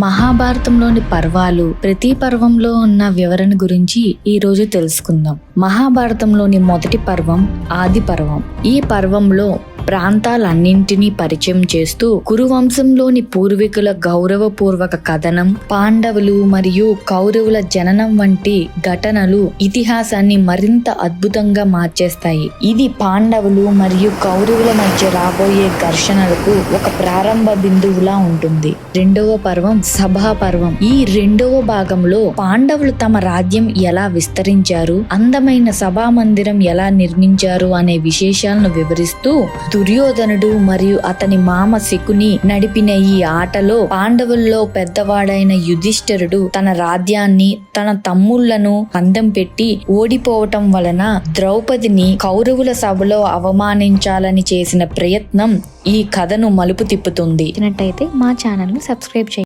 మహాభారతంలోని పర్వాలు ప్రతి పర్వంలో ఉన్న వివరణ గురించి ఈ రోజు తెలుసుకుందాం. మహాభారతంలోని మొదటి పర్వం ఆది పర్వం. ఈ పర్వంలో ప్రాంతాలన్నింటినీ పరిచయం చేస్తూ కురువంశంలోని పూర్వీకుల గౌరవపూర్వక కథనం, పాండవులు మరియు కౌరవుల జననం వంటి ఘటనలు ఇతిహాసాన్ని మరింత అద్భుతంగా మార్చేస్తాయి. ఇది పాండవులు మరియు కౌరవుల మధ్య రాబోయే ఘర్షణలకు ఒక ప్రారంభ బిందువులా ఉంటుంది. రెండవ పర్వం సభా పర్వం. ఈ రెండవ భాగంలో పాండవులు తమ రాజ్యం ఎలా విస్తరించారు, అందమైన సభా మందిరం ఎలా నిర్మించారు అనే విశేషాలను వివరిస్తూ దుర్యోధనుడు మరియు అతని మామ శకుని నడిపిన ఈ ఆటలో పాండవుల్లో పెద్దవాడైన యుధిష్ఠిరుడు తన రాజ్యాన్ని తన తమ్ముళ్లను పందెం పెట్టి ఓడిపోవటం వలన ద్రౌపదిని కౌరవుల సభలో అవమానించాలని చేసిన ప్రయత్నం ఈ కథను మలుపు తిప్పుతుంది. మా ఛానల్ ను సబ్స్క్రైబ్ చేయండి.